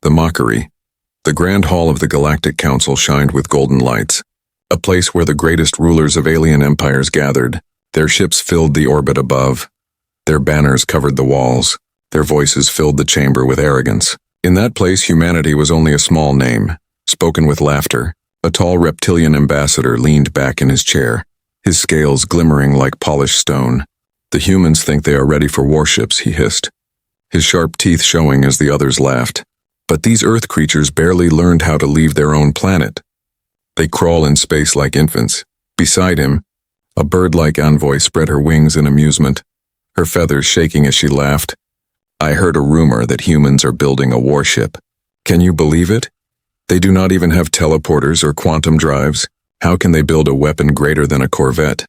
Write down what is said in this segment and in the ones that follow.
The mockery. The grand hall of the Galactic Council shined with golden lights, a place where the greatest rulers of alien empires gathered. Their ships filled the orbit above. Their banners covered the walls. Their voices filled the chamber with arrogance. In that place, humanity was only a small name, spoken with laughter. A tall reptilian ambassador leaned back in his chair, his scales glimmering like polished stone. "The humans think they are ready for warships," he hissed, his sharp teeth showing as the others laughed. "But these Earth creatures barely learned how to leave their own planet. They crawl in space like infants." Beside him, a bird-like envoy spread her wings in amusement, her feathers shaking as she laughed. "I heard a rumor that humans are building a warship. Can you believe it? They do not even have teleporters or quantum drives. How can they build a weapon greater than a corvette?"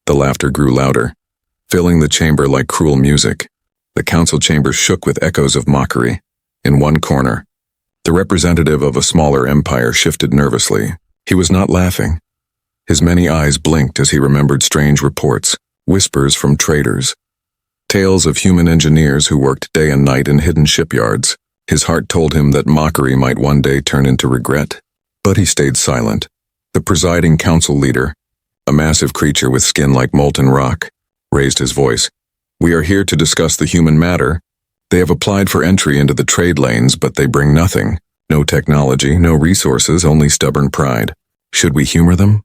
The laughter grew louder, filling the chamber like cruel music. The council chamber shook with echoes of mockery. In one corner, the representative of a smaller empire shifted nervously. He was not laughing. His many eyes blinked as he remembered strange reports, whispers from traders, tales of human engineers who worked day and night in hidden shipyards. His heart told him that mockery might one day turn into regret. But he stayed silent. The presiding council leader, a massive creature with skin like molten rock, raised his voice. "We are here to discuss the human matter. They have applied for entry into the trade lanes, but they bring nothing. No technology, no resources, only stubborn pride. Should we humor them?"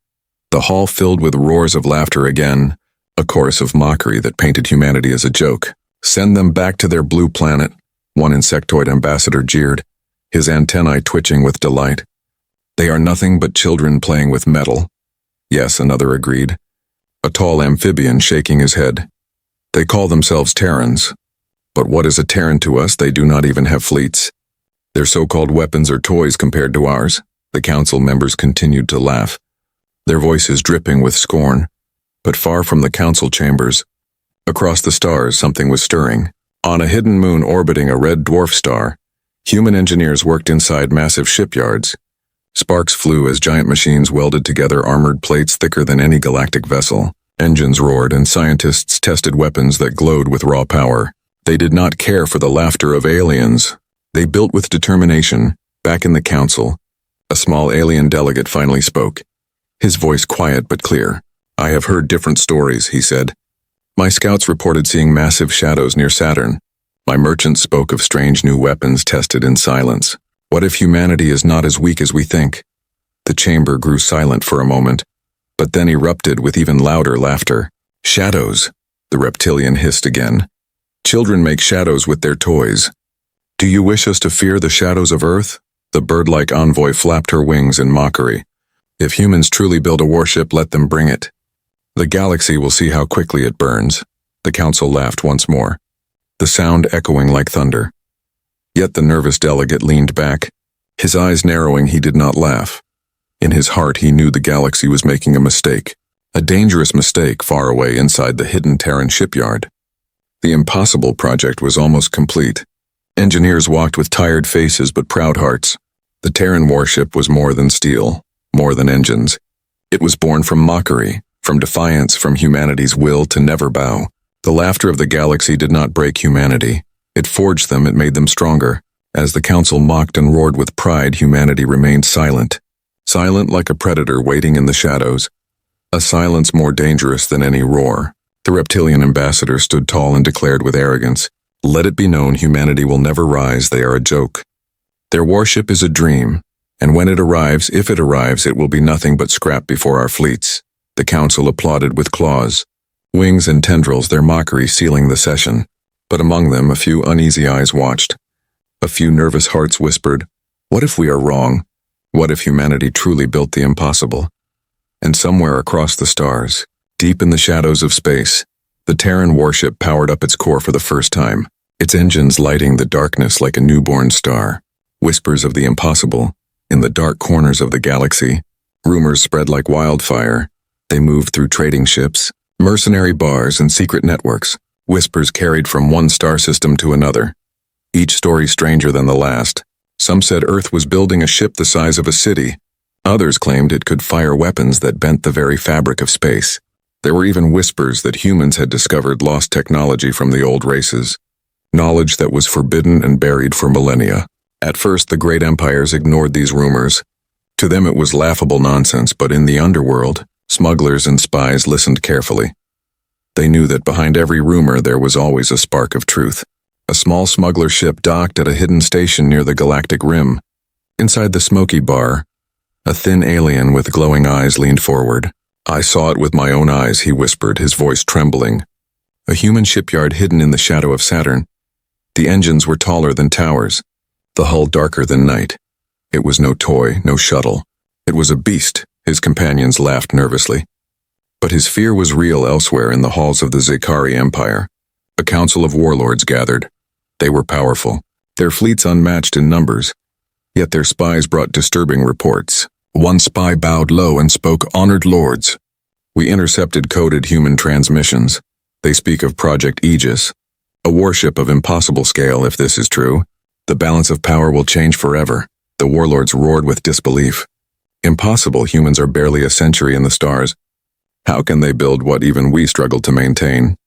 The hall filled with roars of laughter again, a chorus of mockery that painted humanity as a joke. "Send them back to their blue planet," one insectoid ambassador jeered, his antennae twitching with delight. "They are nothing but children playing with metal." "Yes," another agreed, a tall amphibian shaking his head. "They call themselves Terrans. But what is a Terran to us? They do not even have fleets. Their so-called weapons are toys compared to ours." The council members continued to laugh, their voices dripping with scorn. But far from the council chambers, across the stars, something was stirring. On a hidden moon orbiting a red dwarf star, human engineers worked inside massive shipyards. Sparks flew as giant machines welded together armored plates thicker than any galactic vessel. Engines roared and scientists tested weapons that glowed with raw power. They did not care for the laughter of aliens. They built with determination. Back in the council, a small alien delegate finally spoke, his voice quiet but clear. "I have heard different stories," he said. "My scouts reported seeing massive shadows near Saturn. My merchants spoke of strange new weapons tested in silence. What if humanity is not as weak as we think?" The chamber grew silent for a moment, but then erupted with even louder laughter. "Shadows," the reptilian hissed again. "Children make shadows with their toys. Do you wish us to fear the shadows of Earth?" The bird-like envoy flapped her wings in mockery. "If humans truly build a warship, let them bring it. The galaxy will see how quickly it burns." The council laughed once more, the sound echoing like thunder. Yet the nervous delegate leaned back, his eyes narrowing. He did not laugh. In his heart he knew the galaxy was making a mistake, a dangerous mistake far away inside the hidden Terran shipyard. The impossible project was almost complete. Engineers walked with tired faces but proud hearts. The Terran Warship was more than steel, more than engines. It was born from mockery, from defiance, from humanity's will to never bow. The laughter of the galaxy did not break humanity. It forged them, it made them stronger. As the council mocked and roared with pride, humanity remained silent. Silent like a predator waiting in the shadows. A silence more dangerous than any roar. The reptilian ambassador stood tall and declared with arrogance, "Let it be known, humanity will never rise. They are a joke. Their warship is a dream, and when it arrives, if it arrives, it will be nothing but scrap before our fleets." The council applauded with claws, wings and tendrils, their mockery sealing the session. But among them, a few uneasy eyes watched. A few nervous hearts whispered, "What if we are wrong? What if humanity truly built the impossible?" And somewhere across the stars, deep in the shadows of space, the Terran Warship powered up its core for the first time, its engines lighting the darkness like a newborn star. Whispers of the impossible, in the dark corners of the galaxy. Rumors spread like wildfire. They moved through trading ships, mercenary bars, and secret networks. Whispers carried from one star system to another, each story stranger than the last. Some said Earth was building a ship the size of a city. Others claimed it could fire weapons that bent the very fabric of space. There were even whispers that humans had discovered lost technology from the old races, knowledge that was forbidden and buried for millennia. At first, the great empires ignored these rumors. To them it was laughable nonsense, but in the underworld, smugglers and spies listened carefully. They knew that behind every rumor there was always a spark of truth. A small smuggler ship docked at a hidden station near the Galactic rim. Inside the smoky bar, a thin alien with glowing eyes leaned forward. "I saw it with my own eyes," he whispered, his voice trembling. A human shipyard hidden in the shadow of Saturn. The engines were taller than towers, the hull darker than night. It was no toy, no shuttle. It was a beast, his companions laughed nervously. But his fear was real elsewhere in the halls of the Zikari Empire. A council of warlords gathered. They were powerful, their fleets unmatched in numbers. Yet their spies brought disturbing reports. One spy bowed low and spoke, "Honored lords, we intercepted coded human transmissions. They speak of Project Aegis, a warship of impossible scale. If this is true, the balance of power will change forever." The warlords roared with disbelief. Impossible, humans are barely a century in the stars. How can they build what even we struggle to maintain?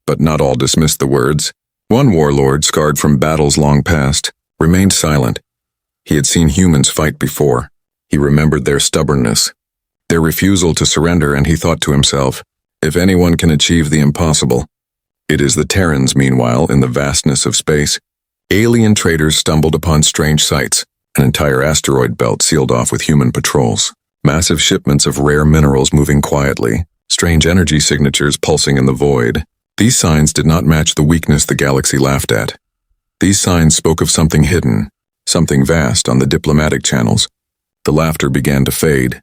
But not all dismissed the words. One warlord, scarred from battles long past, remained silent. He had seen humans fight before. He remembered their stubbornness, their refusal to surrender, and he thought to himself, if anyone can achieve the impossible, it is the Terrans. Meanwhile, in the vastness of space, alien traders stumbled upon strange sights. An entire asteroid belt sealed off with human patrols. Massive shipments of rare minerals moving quietly. Strange energy signatures pulsing in the void. These signs did not match the weakness the galaxy laughed at. These signs spoke of something hidden, something vast on the diplomatic channels. The laughter began to fade.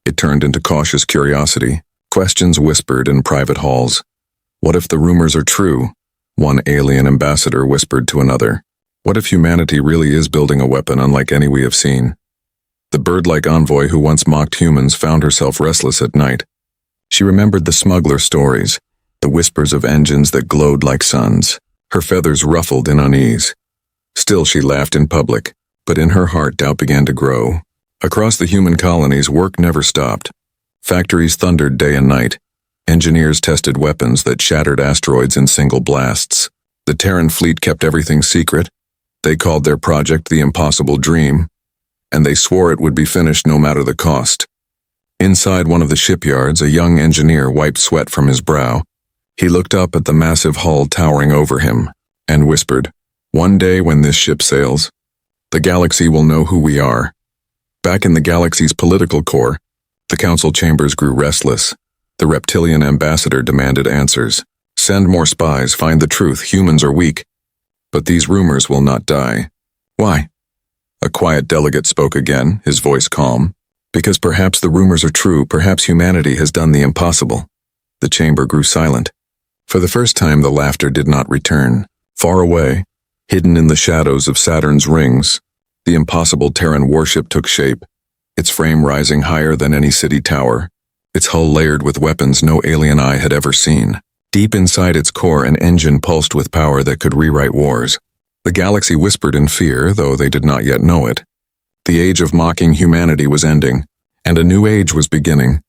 It turned into cautious curiosity. Questions whispered in private halls. What if the rumors are true? One alien ambassador whispered to another. What if humanity really is building a weapon unlike any we have seen? The bird-like envoy who once mocked humans found herself restless at night. She remembered the smuggler stories, the whispers of engines that glowed like suns. Her feathers ruffled in unease. Still she laughed in public, but in her heart doubt began to grow. Across the human colonies, work never stopped. Factories thundered day and night. Engineers tested weapons that shattered asteroids in single blasts. The Terran fleet kept everything secret. They called their project the Impossible Dream, and they swore it would be finished no matter the cost. Inside one of the shipyards, a young engineer wiped sweat from his brow. He looked up at the massive hull towering over him, and whispered, "One day when this ship sails, the galaxy will know who we are." Back in the galaxy's political core, the council chambers grew restless. The reptilian ambassador demanded answers. "Send more spies, find the truth, humans are weak. But these rumors will not die." "Why?" A quiet delegate spoke again, his voice calm. "Because perhaps the rumors are true, perhaps humanity has done the impossible." The chamber grew silent. For the first time the laughter did not return. Far away, hidden in the shadows of Saturn's rings, the impossible Terran Warship took shape, its frame rising higher than any city tower, its hull layered with weapons no alien eye had ever seen. Deep inside its core, an engine pulsed with power that could rewrite wars. The galaxy whispered in fear, though they did not yet know it. The age of mocking humanity was ending, and a new age was beginning.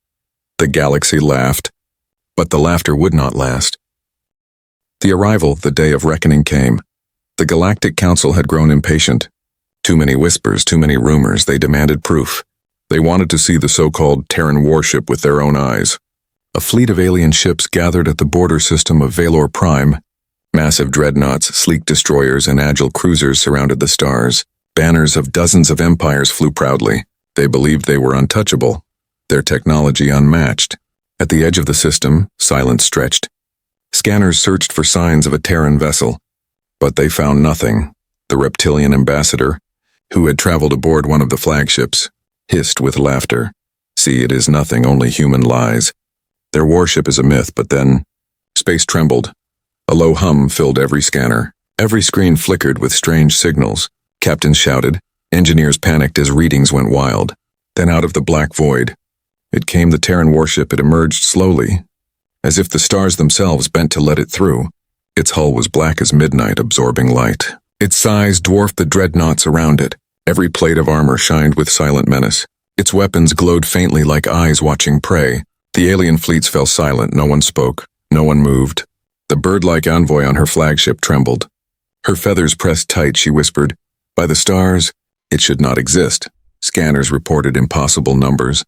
The galaxy laughed, but the laughter would not last. The arrival, the day of reckoning, came. The Galactic Council had grown impatient. Too many whispers, too many rumors, they demanded proof. They wanted to see the so-called Terran Warship with their own eyes. A fleet of alien ships gathered at the border system of Valor Prime. Massive dreadnoughts, sleek destroyers, and agile cruisers surrounded the stars. Banners of dozens of empires flew proudly. They believed they were untouchable, their technology unmatched. At the edge of the system, silence stretched. Scanners searched for signs of a Terran vessel, but they found nothing. The reptilian ambassador, who had traveled aboard one of the flagships, hissed with laughter. "See, it is nothing, only human lies. Their warship is a myth." But then, space trembled. A low hum filled every scanner. Every screen flickered with strange signals. Captains shouted. Engineers panicked as readings went wild. Then out of the black void, it came the Terran warship. It emerged slowly, as if the stars themselves bent to let it through. Its hull was black as midnight, absorbing light. Its size dwarfed the dreadnoughts around it. Every plate of armor shined with silent menace. Its weapons glowed faintly like eyes watching prey. The alien fleets fell silent. No one spoke. No one moved. The bird-like envoy on her flagship trembled. Her feathers pressed tight, she whispered, By the stars, it should not exist. Scanners reported impossible numbers.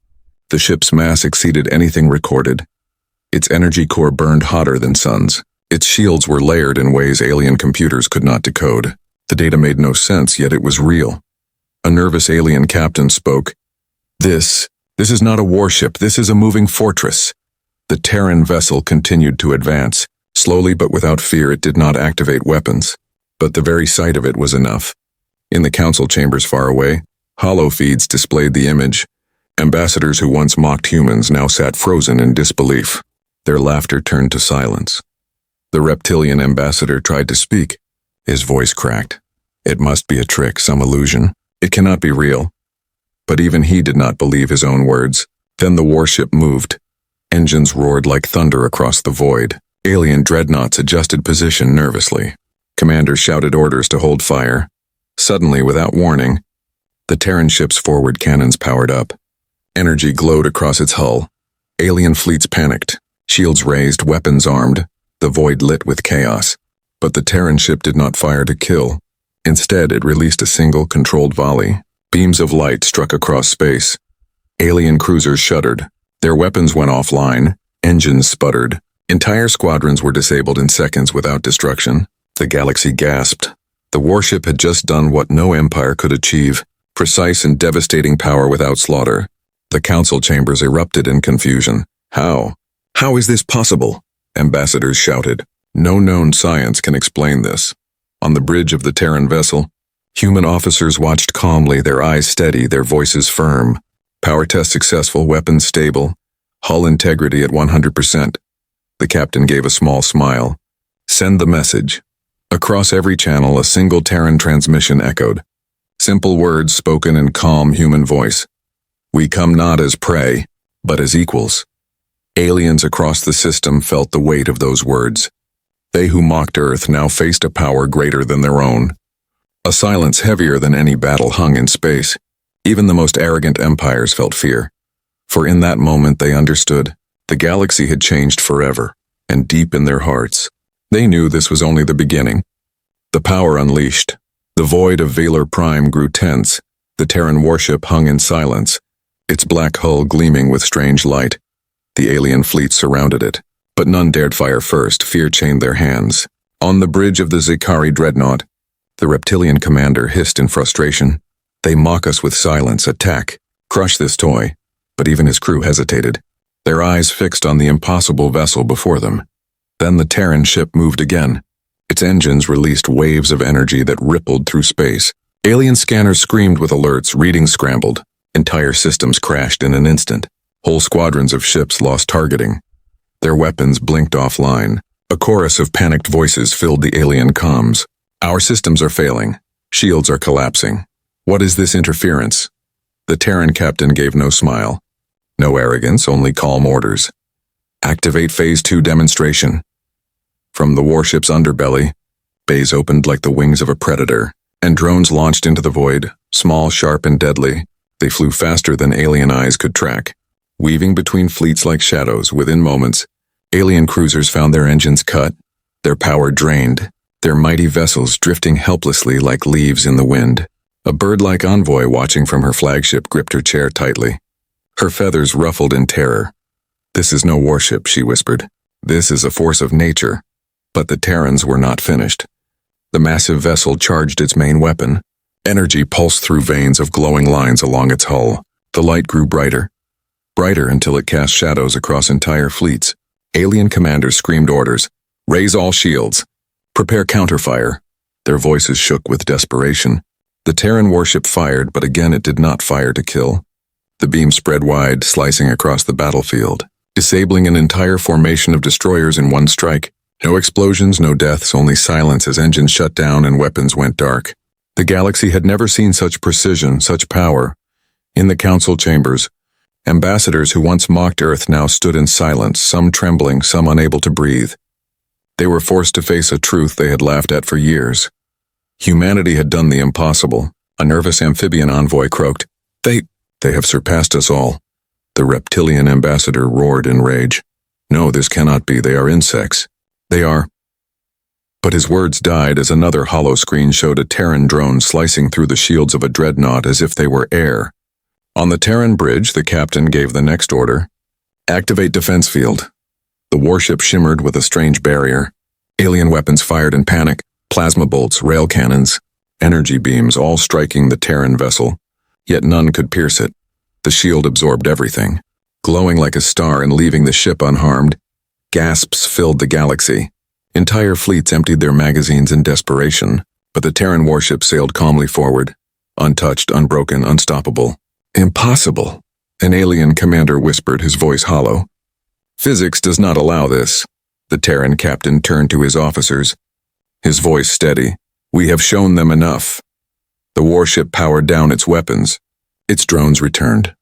The ship's mass exceeded anything recorded. Its energy core burned hotter than suns. Its shields were layered in ways alien computers could not decode. The data made no sense, yet it was real. A nervous alien captain spoke. This is not a warship, this is a moving fortress. The Terran vessel continued to advance. Slowly but without fear, it did not activate weapons. But the very sight of it was enough. In the council chambers far away, hollow feeds displayed the image. Ambassadors who once mocked humans now sat frozen in disbelief. Their laughter turned to silence. The reptilian ambassador tried to speak. His voice cracked. It must be a trick, some illusion. It cannot be real. But even he did not believe his own words. Then the warship moved. Engines roared like thunder across the void. Alien dreadnoughts adjusted position nervously. Commanders shouted orders to hold fire. Suddenly, without warning, the Terran ship's forward cannons powered up. Energy glowed across its hull. Alien fleets panicked. Shields raised, weapons armed. The void lit with chaos. But the Terran ship did not fire to kill. Instead, it released a single, controlled volley. Beams of light struck across space. Alien cruisers shuddered. Their weapons went offline. Engines sputtered. Entire squadrons were disabled in seconds without destruction. The galaxy gasped. The warship had just done what no empire could achieve, precise and devastating power without slaughter. The council chambers erupted in confusion. How? How is this possible? Ambassadors shouted. No known science can explain this. On the bridge of the Terran vessel, human officers watched calmly, their eyes steady, their voices firm. Power test successful, weapons stable, hull integrity at 100%. The captain gave a small smile. Send the message. Across every channel, a single Terran transmission echoed. Simple words spoken in calm human voice. We come not as prey, but as equals. Aliens across the system felt the weight of those words. They who mocked Earth now faced a power greater than their own. A silence heavier than any battle hung in space. Even the most arrogant empires felt fear. For in that moment they understood. The galaxy had changed forever, and deep in their hearts, they knew this was only the beginning. The power unleashed. The void of Valor Prime grew tense. The Terran warship hung in silence, its black hull gleaming with strange light. The alien fleet surrounded it, but none dared fire first. Fear chained their hands. On the bridge of the Zikari dreadnought, the reptilian commander hissed in frustration. They mock us with silence, attack, crush this toy. But even his crew hesitated, their eyes fixed on the impossible vessel before them. Then the Terran ship moved again. Its engines released waves of energy that rippled through space. Alien scanners screamed with alerts, readings scrambled. Entire systems crashed in an instant. Whole squadrons of ships lost targeting. Their weapons blinked offline. A chorus of panicked voices filled the alien comms. Our systems are failing. Shields are collapsing. What is this interference? The Terran captain gave no smile. No arrogance, only calm orders. Activate Phase 2 demonstration. From the warship's underbelly, bays opened like the wings of a predator, and drones launched into the void, small, sharp, and deadly. They flew faster than alien eyes could track. Weaving between fleets like shadows, within moments, alien cruisers found their engines cut, their power drained, their mighty vessels drifting helplessly like leaves in the wind. A bird-like envoy watching from her flagship gripped her chair tightly. Her feathers ruffled in terror. This is no warship, she whispered. This is a force of nature. But the Terrans were not finished. The massive vessel charged its main weapon. Energy pulsed through veins of glowing lines along its hull. The light grew brighter. Brighter until it cast shadows across entire fleets. Alien commanders screamed orders. Raise all shields. Prepare counterfire. Their voices shook with desperation. The Terran warship fired, but again it did not fire to kill. The beam spread wide, slicing across the battlefield, disabling an entire formation of destroyers in one strike. No explosions, no deaths, only silence as engines shut down and weapons went dark. The galaxy had never seen such precision, such power. In the council chambers, ambassadors who once mocked Earth now stood in silence, some trembling, some unable to breathe. They were forced to face a truth they had laughed at for years. Humanity had done the impossible. A nervous amphibian envoy croaked. They have surpassed us all. The reptilian ambassador roared in rage. No, this cannot be. They are insects. They are. But his words died as another hollow screen showed a Terran drone slicing through the shields of a dreadnought as if they were air. On the Terran bridge, the captain gave the next order. Activate defense field. The warship shimmered with a strange barrier. Alien weapons fired in panic, plasma bolts, rail cannons, energy beams all striking the Terran vessel. Yet none could pierce it. The shield absorbed everything. Glowing like a star and leaving the ship unharmed, gasps filled the galaxy. Entire fleets emptied their magazines in desperation, but the Terran warship sailed calmly forward, untouched, unbroken, unstoppable. Impossible, an alien commander whispered, his voice hollow. Physics does not allow this. The Terran captain turned to his officers, his voice steady. We have shown them enough. The warship powered down its weapons. Its drones returned.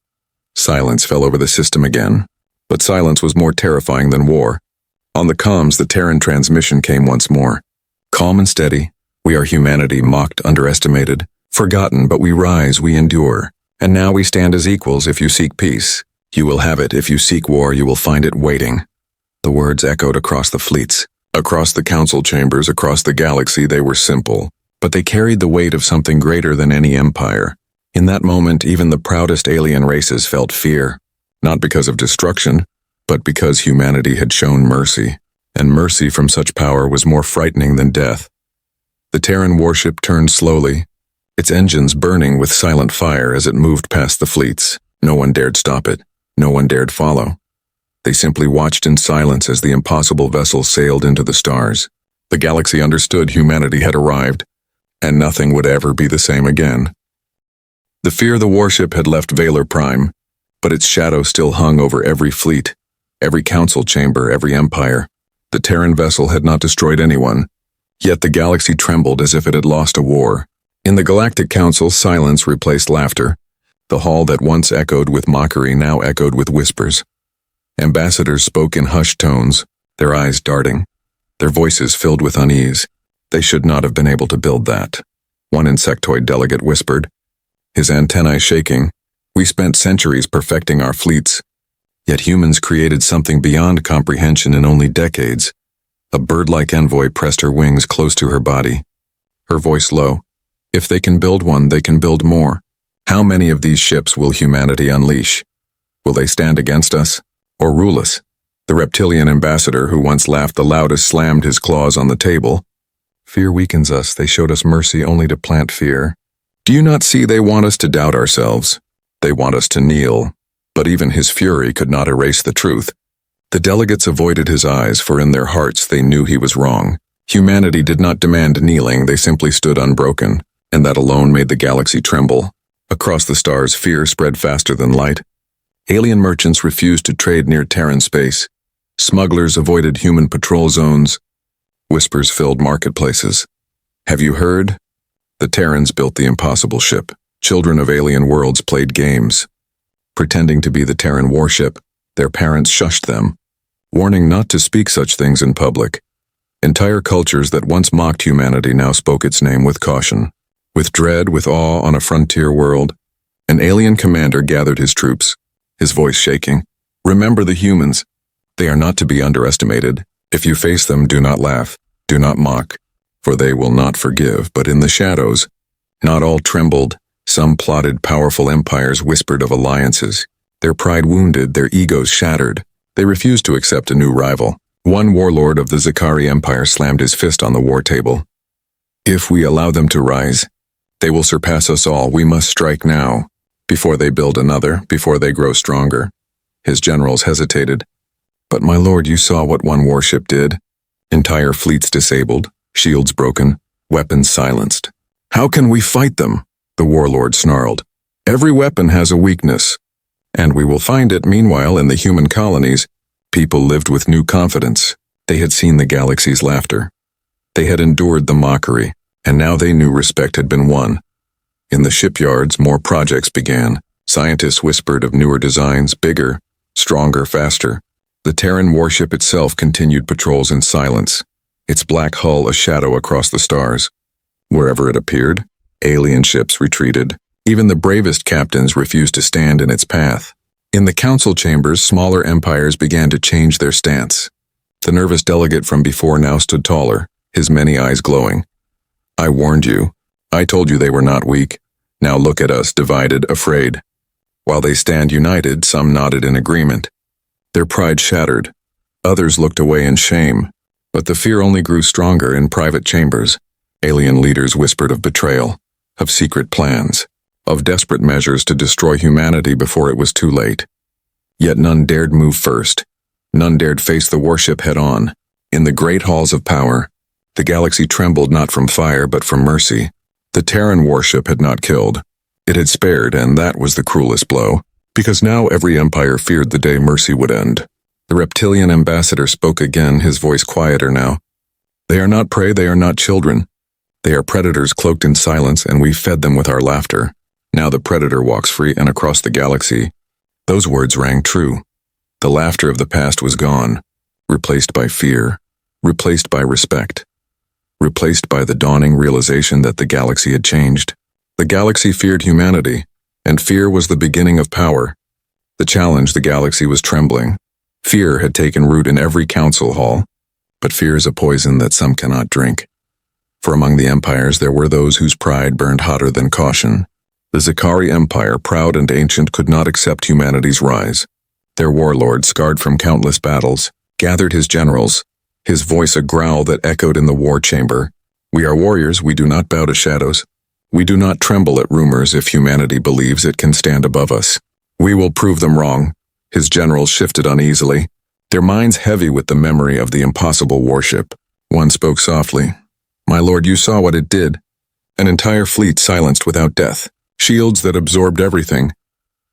Silence fell over the system again, but silence was more terrifying than war. On the comms, the Terran transmission came once more. Calm and steady, we are humanity, mocked, underestimated, forgotten, but we rise, we endure. And now we stand as equals. If you seek peace, you will have it. If you seek war, you will find it waiting. The words echoed across the fleets, across the council chambers, across the galaxy. They were simple, but they carried the weight of something greater than any empire. In that moment, even the proudest alien races felt fear, not because of destruction, but because humanity had shown mercy, and mercy from such power was more frightening than death. The Terran warship turned slowly, its engines burning with silent fire as it moved past the fleets. No one dared stop it. No one dared follow. They simply watched in silence as the impossible vessel sailed into the stars. The galaxy understood humanity had arrived, and nothing would ever be the same again. The fear the warship had left Valor Prime, but its shadow still hung over every fleet, every council chamber, every empire. The Terran vessel had not destroyed anyone, yet the galaxy trembled as if it had lost a war. In the Galactic Council, silence replaced laughter. The hall that once echoed with mockery now echoed with whispers. Ambassadors spoke in hushed tones, their eyes darting, their voices filled with unease. They should not have been able to build that. One insectoid delegate whispered, his antennae shaking. We spent centuries perfecting our fleets, yet humans created something beyond comprehension in only decades. A bird-like envoy pressed her wings close to her body, her voice low. If they can build one, they can build more. How many of these ships will humanity unleash? Will they stand against us, or rule us? The reptilian ambassador who once laughed the loudest slammed his claws on the table. Fear weakens us. They showed us mercy only to plant fear. Do you not see they want us to doubt ourselves? They want us to kneel. But even his fury could not erase the truth. The delegates avoided his eyes, for in their hearts they knew he was wrong. Humanity did not demand kneeling, they simply stood unbroken, and that alone made the galaxy tremble. Across the stars, fear spread faster than light. Alien merchants refused to trade near Terran space. Smugglers avoided human patrol zones. Whispers filled marketplaces. Have you heard? The Terrans built the impossible ship. Children of alien worlds played games. Pretending to be the Terran warship, their parents shushed them, warning not to speak such things in public. Entire cultures that once mocked humanity now spoke its name with caution. With dread, with awe on a frontier world, an alien commander gathered his troops, his voice shaking. Remember the humans. They are not to be underestimated. If you face them, do not laugh, do not mock, for they will not forgive. But in the shadows, not all trembled. Some plotted powerful empires whispered of alliances. Their pride wounded, their egos shattered. They refused to accept a new rival. One warlord of the Zakari Empire slammed his fist on the war table. If we allow them to rise, they will surpass us all. We must strike now, before they build another, before they grow stronger. His generals hesitated. But my lord, you saw what one warship did. Entire fleets disabled, shields broken, weapons silenced. How can we fight them? The warlord snarled. Every weapon has a weakness, and we will find it. Meanwhile, in the human colonies, people lived with new confidence. They had seen the galaxy's laughter. They had endured the mockery, and now they knew respect had been won. In the shipyards, more projects began. Scientists whispered of newer designs, bigger, stronger, faster. The Terran warship itself continued patrols in silence, its black hull a shadow across the stars. Wherever it appeared, alien ships retreated. Even the bravest captains refused to stand in its path. In the council chambers, smaller empires began to change their stance. The nervous delegate from before now stood taller, his many eyes glowing. I warned you. I told you they were not weak. Now look at us, divided, afraid. While they stand united, some nodded in agreement. Their pride shattered. Others looked away in shame. But the fear only grew stronger in private chambers. Alien leaders whispered of betrayal, of secret plans, of desperate measures to destroy humanity before it was too late. Yet none dared move first. None dared face the warship head-on. In the great halls of power, the galaxy trembled not from fire but from mercy. The Terran Warship had not killed. It had spared, and that was the cruelest blow, because now every empire feared the day mercy would end. The reptilian ambassador spoke again, his voice quieter now. They are not prey, they are not children. They are predators cloaked in silence, and we fed them with our laughter. Now the predator walks free and across the galaxy. Those words rang true. The laughter of the past was gone, replaced by fear, replaced by respect, replaced by the dawning realization that the galaxy had changed. The galaxy feared humanity, and fear was the beginning of power. The challenge, the galaxy was trembling. Fear had taken root in every council hall, but fear is a poison that some cannot drink. For among the empires there were those whose pride burned hotter than caution. The Zakari Empire, proud and ancient, could not accept humanity's rise. Their warlord, scarred from countless battles, gathered his generals, his voice a growl that echoed in the war chamber. We are warriors, we do not bow to shadows. We do not tremble at rumors if humanity believes it can stand above us. We will prove them wrong. His generals shifted uneasily, their minds heavy with the memory of the impossible warship. One spoke softly. My lord, you saw what it did. An entire fleet silenced without death. Shields that absorbed everything.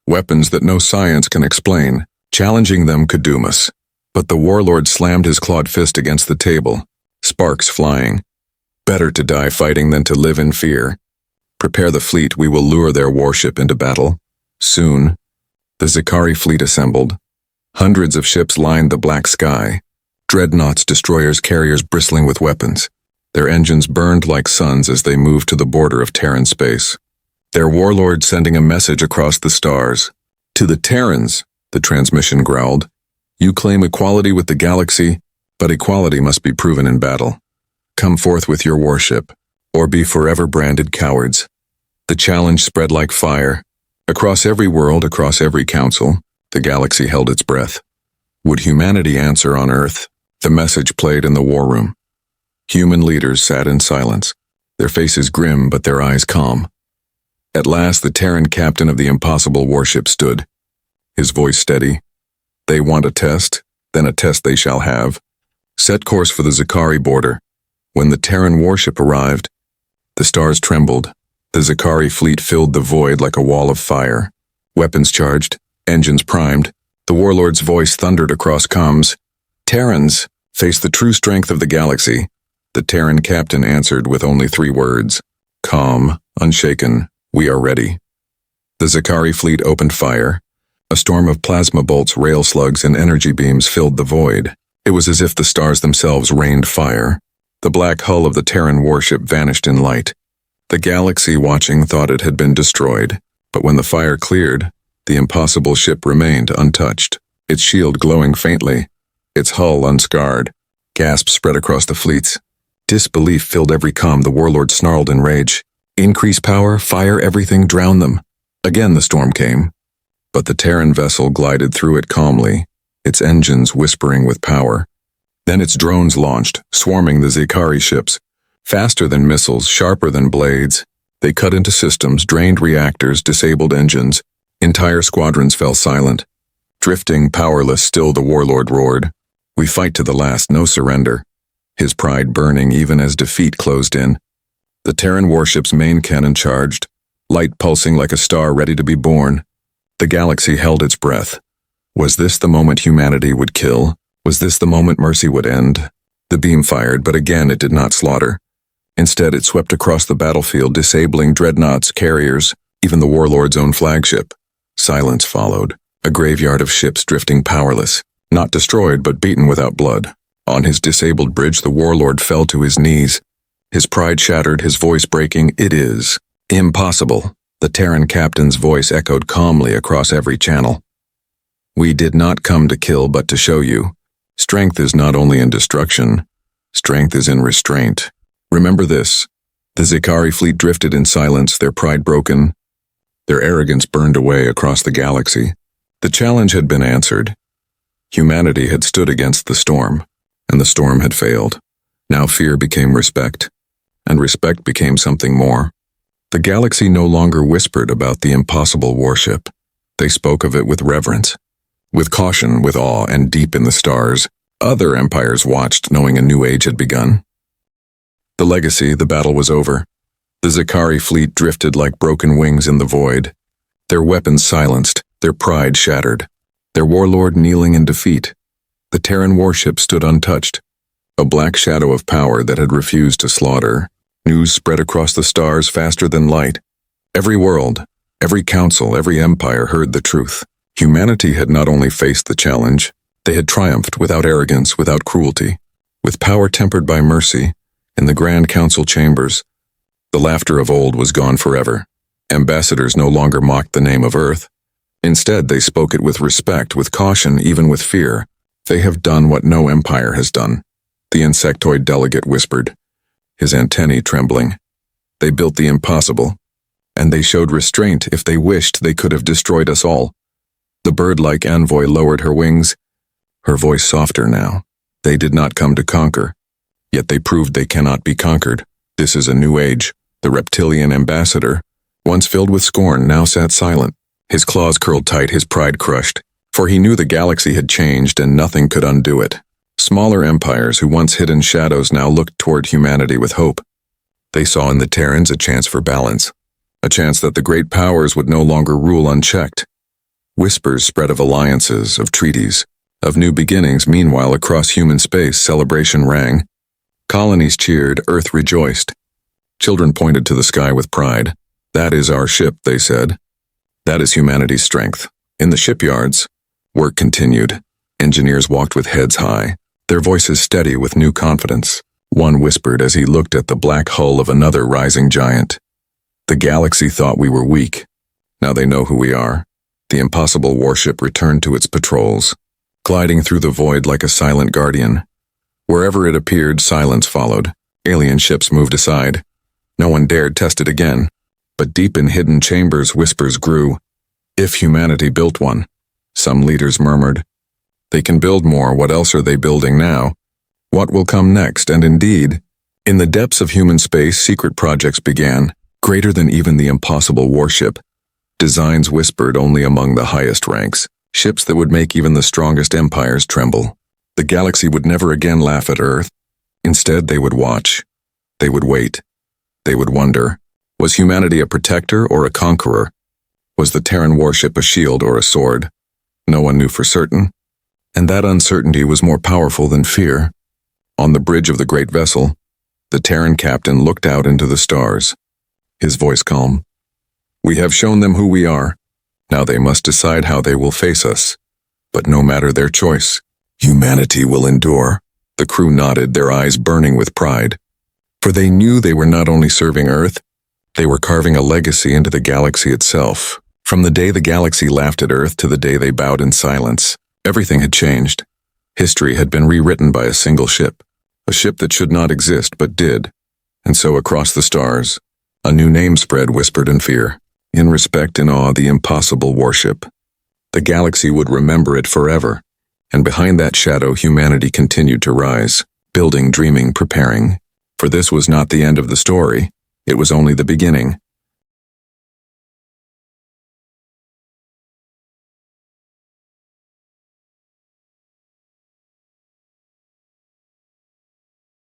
Weapons that no science can explain. Challenging them could doom us. But the warlord slammed his clawed fist against the table, sparks flying. Better to die fighting than to live in fear. Prepare the fleet, we will lure their warship into battle. Soon, the Zakari fleet assembled. Hundreds of ships lined the black sky. Dreadnoughts, destroyers, carriers bristling with weapons. Their engines burned like suns as they moved to the border of Terran space. Their warlord sending a message across the stars. To the Terrans, the transmission growled. You claim equality with the galaxy, but equality must be proven in battle. Come forth with your warship, or be forever branded cowards. The challenge spread like fire. Across every world, across every council, the galaxy held its breath. Would humanity answer on Earth? The message played in the war room. Human leaders sat in silence, their faces grim but their eyes calm. At last the Terran captain of the impossible warship stood, his voice steady. They want a test, then a test they shall have. Set course for the Zakari border. When the Terran warship arrived, the stars trembled. The Zakari fleet filled the void like a wall of fire. Weapons charged, engines primed. The warlord's voice thundered across comms. Terrans, face the true strength of the galaxy. The Terran captain answered with only 3 words. Calm, unshaken, we are ready. The Zakari fleet opened fire. A storm of plasma bolts, rail slugs, and energy beams filled the void. It was as if the stars themselves rained fire. The black hull of the Terran warship vanished in light. The galaxy watching thought it had been destroyed, but when the fire cleared, the impossible ship remained untouched, its shield glowing faintly, its hull unscarred. Gasps spread across the fleets. Disbelief filled every comm. The warlord snarled in rage. Increase power, fire everything, drown them. Again the storm came, but the Terran vessel glided through it calmly, its engines whispering with power. Then its drones launched, swarming the Zakari ships. Faster than missiles, sharper than blades. They cut into systems, drained reactors, disabled engines. Entire squadrons fell silent. Drifting, powerless, still the warlord roared. We fight to the last, no surrender. His pride burning even as defeat closed in. The Terran warship's main cannon charged, light pulsing like a star ready to be born. The galaxy held its breath. Was this the moment humanity would kill? Was this the moment mercy would end? The beam fired, but again it did not slaughter. Instead, it swept across the battlefield, disabling dreadnoughts, carriers, even the warlord's own flagship. Silence followed, a graveyard of ships drifting powerless, not destroyed but beaten without blood. On his disabled bridge, the warlord fell to his knees. His pride shattered, his voice breaking. It is impossible. The Terran captain's voice echoed calmly across every channel. We did not come to kill but to show you. Strength is not only in destruction. Strength is in restraint. Remember this. The Zikari fleet drifted in silence, their pride broken, their arrogance burned away across the galaxy. The challenge had been answered. Humanity had stood against the storm, and the storm had failed. Now fear became respect, and respect became something more. The galaxy no longer whispered about the impossible warship. They spoke of it with reverence, with caution, with awe, and deep in the stars, other empires watched, knowing a new age had begun. The legacy, the battle was over. The Zikari fleet drifted like broken wings in the void, their weapons silenced, their pride shattered, their warlord kneeling in defeat. The Terran Warship stood untouched, a black shadow of power that had refused to slaughter. News spread across the stars faster than light. Every world, every council, every empire heard the truth. Humanity had not only faced the challenge, they had triumphed without arrogance, without cruelty, with power tempered by mercy. In the Grand Council chambers, the laughter of old was gone forever. Ambassadors no longer mocked the name of Earth. Instead, they spoke it with respect, with caution, even with fear. They have done what no empire has done, the insectoid delegate whispered, his antennae trembling. They built the impossible, and they showed restraint. If they wished, they could have destroyed us all. The bird-like envoy lowered her wings, her voice softer now. They did not come to conquer, yet they proved they cannot be conquered. This is a new age. The reptilian ambassador, once filled with scorn, now sat silent, his claws curled tight, his pride crushed, for he knew the galaxy had changed and nothing could undo it. Smaller empires who once hid in shadows now looked toward humanity with hope. They saw in the Terrans a chance for balance, a chance that the great powers would no longer rule unchecked. Whispers spread of alliances, of treaties, of new beginnings. Meanwhile, across human space, celebration rang. Colonies cheered, Earth rejoiced. Children pointed to the sky with pride. That is our ship, they said. That is humanity's strength. In the shipyards, work continued. Engineers walked with heads high, their voices steady with new confidence. One whispered as he looked at the black hull of another rising giant. The galaxy thought we were weak. Now they know who we are. The impossible warship returned to its patrols, gliding through the void like a silent guardian. Wherever it appeared, silence followed. Alien ships moved aside. No one dared test it again. But deep in hidden chambers, whispers grew. If humanity built one, some leaders murmured. They can build more. What else are they building now? What will come next? And indeed, in the depths of human space, secret projects began, greater than even the impossible warship. Designs whispered only among the highest ranks, ships that would make even the strongest empires tremble. The galaxy would never again laugh at Earth. Instead, they would watch. They would wait. They would wonder, was humanity a protector or a conqueror? Was the Terran Warship a shield or a sword? No one knew for certain, and that uncertainty was more powerful than fear. On the bridge of the great vessel, the Terran captain looked out into the stars, his voice calm. We have shown them who we are. Now they must decide how they will face us. But no matter their choice, humanity will endure. The crew nodded, their eyes burning with pride. For they knew they were not only serving Earth, they were carving a legacy into the galaxy itself. From the day the galaxy laughed at Earth to the day they bowed in silence, everything had changed. History had been rewritten by a single ship, a ship that should not exist but did. And so across the stars, a new name spread, whispered in fear. In respect, in awe, the impossible warship. The galaxy would remember it forever. And behind that shadow, humanity continued to rise, building, dreaming, preparing. For this was not the end of the story. It was only the beginning.